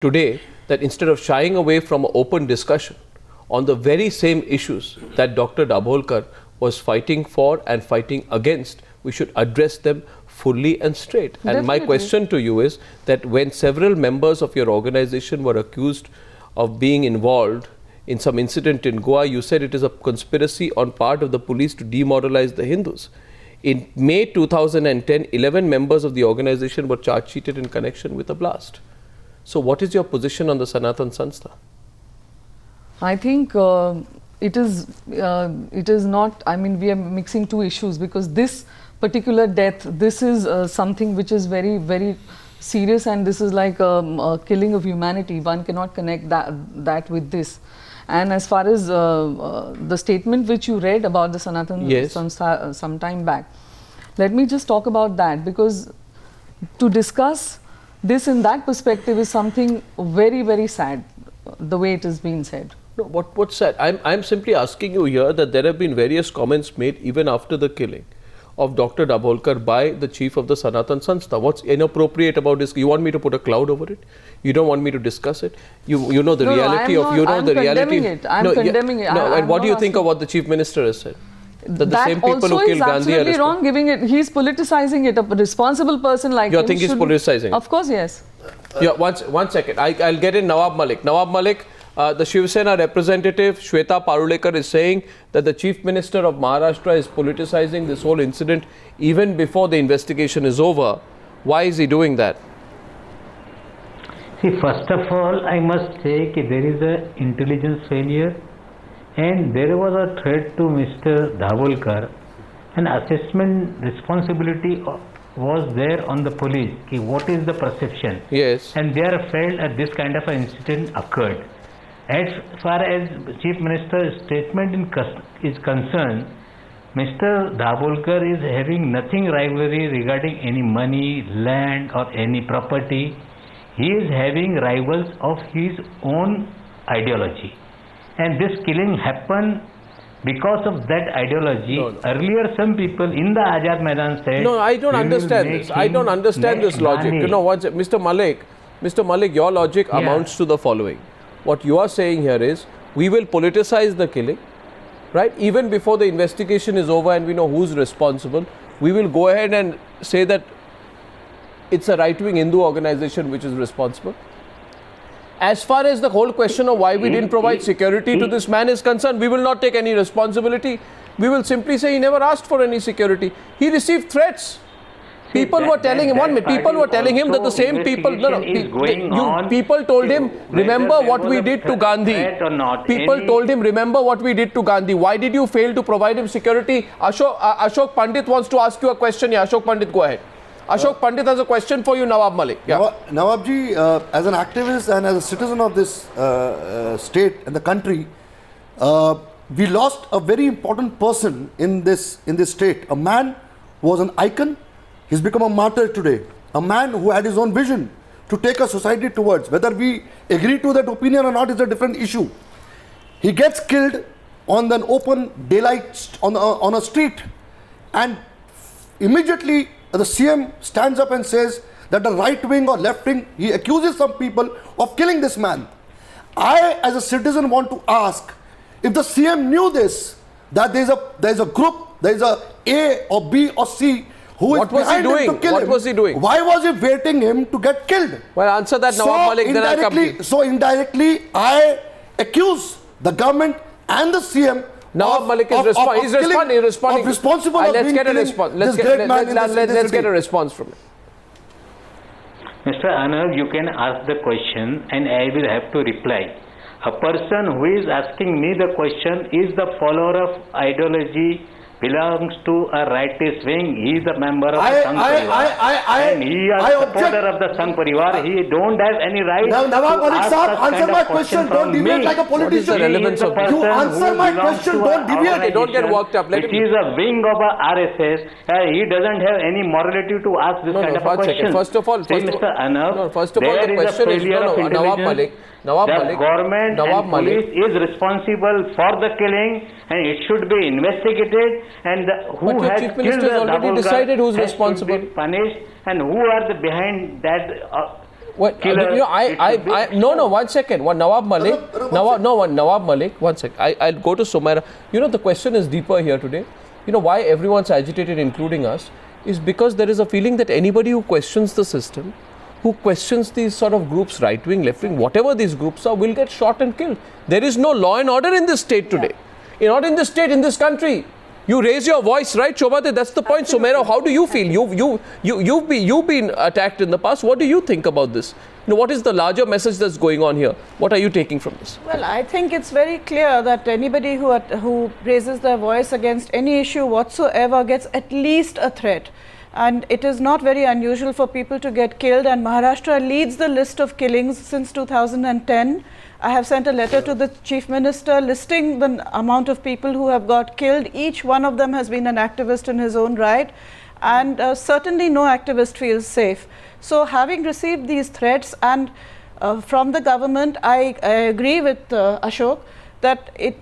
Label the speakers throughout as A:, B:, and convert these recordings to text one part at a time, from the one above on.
A: today that instead of shying away from an open discussion on the very same issues that Dr. Dabholkar was fighting for and fighting against, we should address them fully and straight.
B: Definitely.
A: And my question to you is that when several members of your organization were accused of being involved in some incident in Goa, you said it is a conspiracy on part of the police to demoralize the Hindus. In May 2010, 11 members of the organization were charge-sheeted in connection with a blast. So what is your position on the Sanatan Sanstha?
B: I think it is not, I mean, we are mixing two issues, because this particular death, this is something which is very, very serious, and this is like a killing of humanity. One cannot connect that with this. And as far as the statement which you read about the Sanatan Sanstha some time back, let me just talk about that, because to discuss this in that perspective is something very, very sad, the way it is being said.
A: No, what's sad? I'm simply asking you here that there have been various comments made even after the killing of Dr. Dabholkar by the chief of the Sanatan Sanstha. What's inappropriate about this? You want me to put a cloud over it? You don't want me to discuss it? You know the reality of, you know the reality.
B: I'm condemning it.
A: And what do you think of what the chief minister has said? That the same people who killed Gandhi are
B: absolutely wrong, giving it, he's politicizing it. A responsible person like him.
A: You think he's politicizing?
B: Of course, yes.
A: Yeah, one second. I'll get in Nawab Malik. Nawab Malik, the Shiv Sena representative Shweta Parulekar is saying that the Chief Minister of Maharashtra is politicizing this whole incident even before the investigation is over. Why is he doing that?
C: See, first of all, I must say that there is an intelligence failure, and there was a threat to Mr. Dabholkar. An assessment responsibility was there on the police. What is the perception?
A: Yes.
C: And they are felt that this kind of an incident occurred. As far as Chief Minister's statement is concerned, Mr. Dabholkar is having nothing rivalry regarding any money, land or any property. He is having rivals of his own ideology. And this killing happened because of that ideology. No. Earlier, some people in the Azad Maidan said...
A: No, I don't understand this. I don't understand this logic. You know what, Mr. Malik, your logic amounts to the following. What you are saying here is, we will politicize the killing, right? Even before the investigation is over and we know who's responsible, we will go ahead and say that it's a right-wing Hindu organization which is responsible. As far as the whole question of why we didn't provide security to this man is concerned, we will not take any responsibility. We will simply say he never asked for any security. He received threats. People were telling him, that the same people, people told him, remember what we did to Gandhi. People told him, remember what we did to Gandhi. Why did you fail to provide him security? Ashok Pandit wants to ask you a question. Yeah, Ashok Pandit, go ahead. Ashok Pandit has a question for you, Nawab Malik. Yeah.
D: Nawabji, as an activist and as a citizen of this state and the country, we lost a very important person in this state. A man who was an icon. He's become a martyr today. A man who had his own vision to take a society towards. Whether we agree to that opinion or not is a different issue. He gets killed on an open daylight on a street, and immediately the CM stands up and says that the right wing or left wing, he accuses some people of killing this man. I, as a citizen, want to ask if the CM knew this, that there's a group, there's A or B or C who is behind him to kill him.
A: What was he doing?
D: Why was he waiting him to get killed?
A: Well, answer that, Nawab Malik, then I'll come.
D: So indirectly, I accuse the government and the CM.
A: Nawab Malik is responding.
D: Responsible
A: let's get a response. Let's get a response from him.
C: Mr. Anand, you can ask the question and I will have to reply. A person who is asking me the question is the follower of ideology, belongs to a rightist wing. He is a member of the Sangh Parivar. And he is a supporter of the Sangh Parivar. He don't have any right to ask such
D: answer
C: kind
D: my
C: of
D: question. Don't deviate like a politician.
A: What is the relevance of
D: You answer my question. Don't deviate.
A: Don't get worked up.
C: It is a wing of a RSS. He doesn't have any morality to ask this kind of a question.
A: First of all,
C: the question is
A: Nawab Malik.
C: The government and police is responsible for the killing, and it should be investigated. And who has
A: Chief
C: killed
A: Minister has already decided who's responsible.
C: Should be punished, and who are behind that
A: What,
C: killer.
A: no, 1 second. Nawab Malik. Nawab Malik. 1 sec. I'll go to Sumaira. The question is deeper here today. Why everyone's agitated, including us, is because there is a feeling that anybody who questions the system, who questions these sort of groups, right wing, left wing, whatever these groups are, will get shot and killed. There is no law and order in this state today. Not in this state, in this country. You raise your voice, right, Shobhate? That's the point. Sumaira, how do you feel? You've been attacked in the past. What do you think about this? What is the larger message that's going on here? What are you taking from this?
E: Well, I think it's very clear that anybody who raises their voice against any issue whatsoever gets at least a threat. And it is not very unusual for people to get killed, and Maharashtra leads the list of killings since 2010. I have sent a letter to the Chief Minister listing the amount of people who have got killed. Each one of them has been an activist in his own right, and certainly no activist feels safe. So having received these threats and from the government, I agree with Ashok that it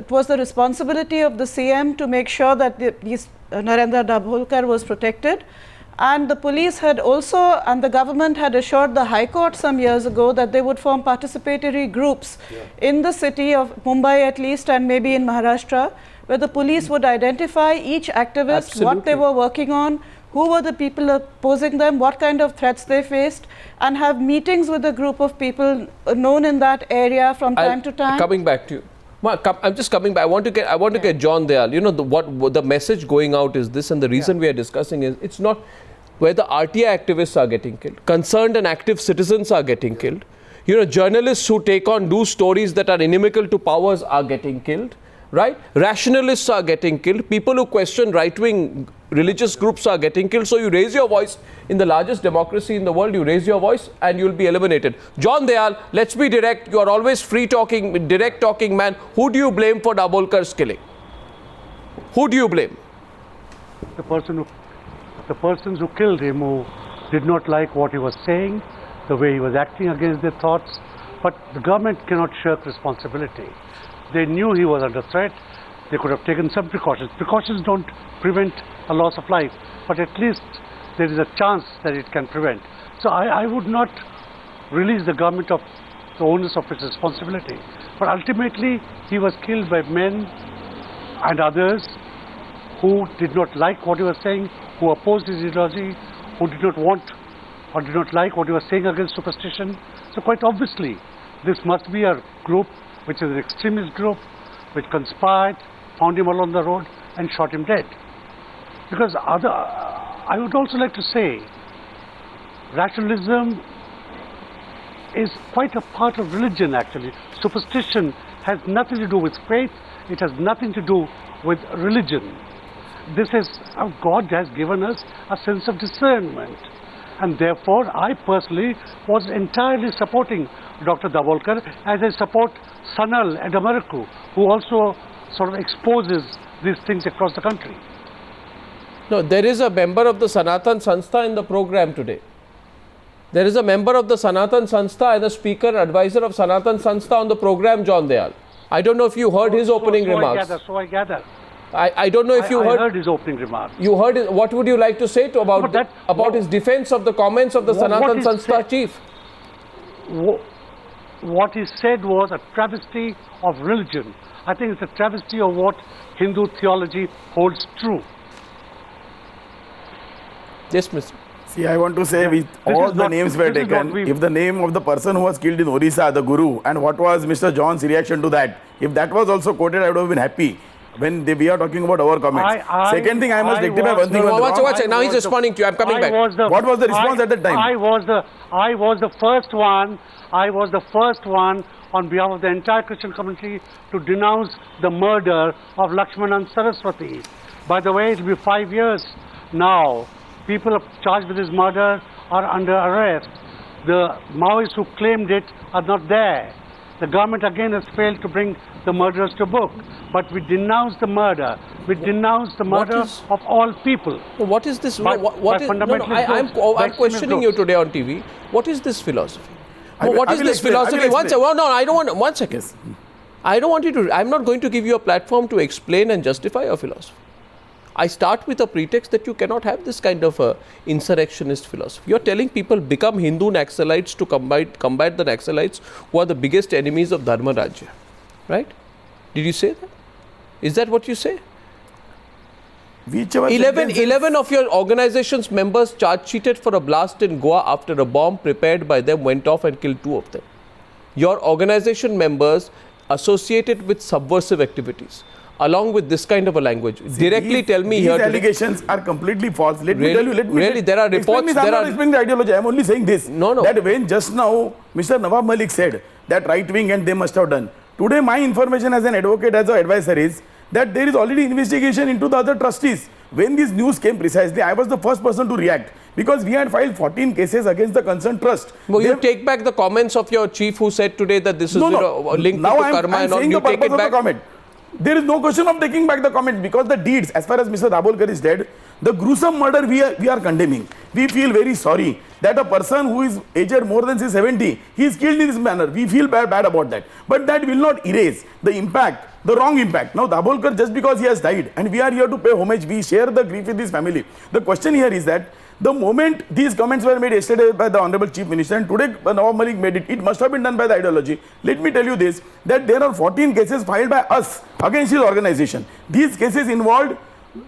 E: was the responsibility of the CM to make sure that Narendra Dabholkar was protected. And the police had also, and the government had assured the High Court some years ago that they would form participatory groups in the city of Mumbai at least, and maybe in Maharashtra, where the police would identify each activist, what they were working on, who were the people opposing them, what kind of threats they faced, and have meetings with a group of people known in that area from time to time.
A: Coming back to you. I'm just coming back. I want to get John Dayal. What the message going out is this, and the reason we are discussing is it's not where the RTI activists are getting killed. Concerned and active citizens are getting killed. Journalists who do stories that are inimical to powers are getting killed. Right? Rationalists are getting killed. People who question right-wing religious groups are getting killed. So you raise your voice in the largest democracy in the world. You raise your voice and you'll be eliminated. John Dayal, let's be direct. You are always free-talking, direct-talking man. Who do you blame for Dabholkar's killing? Who do you blame?
F: The persons who killed him, who did not like what he was saying, the way he was acting against their thoughts. But the government cannot shirk responsibility. They knew he was under threat. They could have taken some precautions. Precautions don't prevent a loss of life, but at least there is a chance that it can prevent. So I would not release the government of the onus of its responsibility. But ultimately, he was killed by men and others who did not like what he was saying, who opposed his ideology, who did not want or did not like what he was saying against superstition. So quite obviously, this must be a group which is an extremist group, which conspired, found him along the road and shot him dead. Because I would also like to say, rationalism is quite a part of religion actually. Superstition has nothing to do with faith, it has nothing to do with religion. This is how God has given us a sense of discernment. And therefore, I personally was entirely supporting Dr. Dabholkar, as I support Sanal and Amaraku, who also sort of exposes these things across the country.
A: No, there is a member of the Sanatan Sanstha in the program today. There is a member of the Sanatan Sanstha and a speaker, advisor of Sanatan Sanstha on the program, John Dayal. I don't know if you heard his opening remarks.
F: I gather.
A: I don't know if you heard.
F: I heard his opening remarks.
A: You heard his, what would you like to say about his defense of the comments of the Sanatan Sanstha chief?
F: What he said was a travesty of religion. I think it's a travesty of what Hindu theology holds true.
A: Yes, Mr.
G: See, I want to say, with all the names were taken, if the name of the person who was killed in Orissa, the Guru, and what was Mr. John's reaction to that, if that was also quoted, I would have been happy. When we are talking about our comments. Second thing, I must rectify one thing.
A: Now he's responding to you. I'm coming back.
G: What was the response at that time?
F: I was the first one. I was the first one on behalf of the entire Christian community to denounce the murder of Lakshman and Saraswati. By the way, it will be 5 years now. People charged with this murder are under arrest. The Maoists who claimed it are not there. The government again has failed to bring the murderers to book. But we denounce the murder. We denounce the murder of all people.
A: What is this? I'm questioning you today on TV. What is this philosophy? What is this philosophy? One second. No, I don't want. 1 second. I don't want you to. I'm not going to give you a platform to explain and justify your philosophy. I start with a pretext that you cannot have this kind of a insurrectionist philosophy. You're telling people become Hindu Naxalites to combat the Naxalites who are the biggest enemies of Dharma Rajya. Right? Did you say that? Is that what you say? 11 of your organization's members charge-sheeted for a blast in Goa after a bomb prepared by them went off and killed 2 of them. Your organization members associated with subversive activities, along with this kind of a language. Directly tell me here.
G: These allegations are completely false. Let me tell you.
A: Really, there are reports.
G: I'm not explaining the ideology. I'm only saying this.
A: No.
G: That when just now Mr. Nawab Malik said that right wing and they must have done. Today, my information as an advocate, as an advisor is that there is already investigation into the other trustees. When this news came precisely, I was the first person to react because we had filed 14 cases against the concerned trust.
A: Well, you take back the comments of your chief who said today that this is linked to karma and all. You take it back.
G: Comment. There is no question of taking back the comment because the deeds, as far as Mr. Dabholkar is dead, the gruesome murder we are condemning. We feel very sorry that a person who is aged more than 70, he is killed in this manner. We feel bad about that. But that will not erase the impact, the wrong impact. Now, Dabholkar, just because he has died, and we are here to pay homage, we share the grief with his family. The question here is that the moment these comments were made yesterday by the Honorable Chief Minister and today Nawab Malik made it, it must have been done by the ideology. Let me tell you this, that there are 14 cases filed by us against his organization. These cases involved,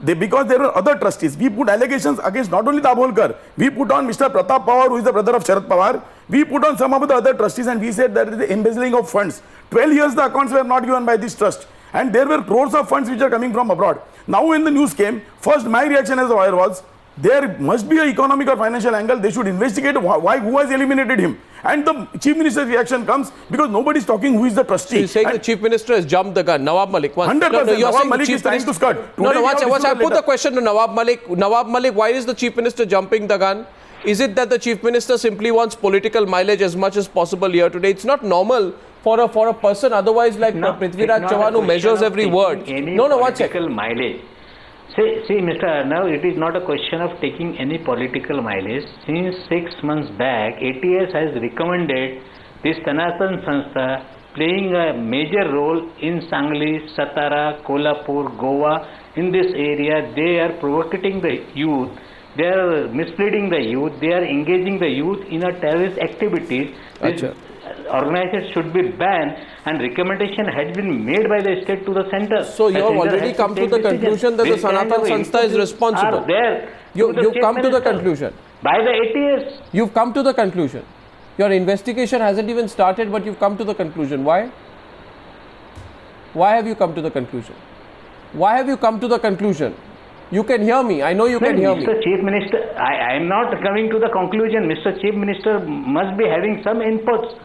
G: because there were other trustees. We put allegations against not only Dabholkar, we put on Mr. Pratap Pawar, who is the brother of Sharad Pawar. We put on some of the other trustees and we said that it is the embezzling of funds. 12 years the accounts were not given by this trust. And there were crores of funds which are coming from abroad. Now when the news came, first my reaction as a lawyer was, there must be an economic or financial angle. They should investigate who has eliminated him. And the Chief Minister's reaction comes because nobody is talking who is the trustee.
A: So you're saying the Chief Minister has jumped the gun. Nawab Malik.
G: 100%. Nawab Malik is trying to skirt.
A: Watch. I put the question to Nawab Malik. Nawab Malik, why is the Chief Minister jumping the gun? Is it that the Chief Minister simply wants political mileage as much as possible here today? It's not normal for a person otherwise like Prithviraj Chauhan who measures every word.
C: Watch it. Mileage. See, Mr. Arnav, it is not a question of taking any political mileage. Since 6 months back, ATS has recommended this Sanatan Sanstha playing a major role in Sangli, Satara, Kolhapur, Goa. In this area, they are provocating the youth. They are misleading the youth. They are engaging the youth in a terrorist activities. Organizers should be banned, and recommendation had been made by the state to the center.
A: So you have already come to the conclusion that the Sanatan Sanstha is responsible. You've come to the conclusion.
C: By the ATS.
A: You've come to the conclusion. Your investigation hasn't even started, but you've come to the conclusion. Why? Why have you come to the conclusion? Why have you come to the conclusion? You can hear me. I know you can hear me.
C: Mr. Chief Minister, I am not coming to the conclusion. Mr. Chief Minister must be having some inputs.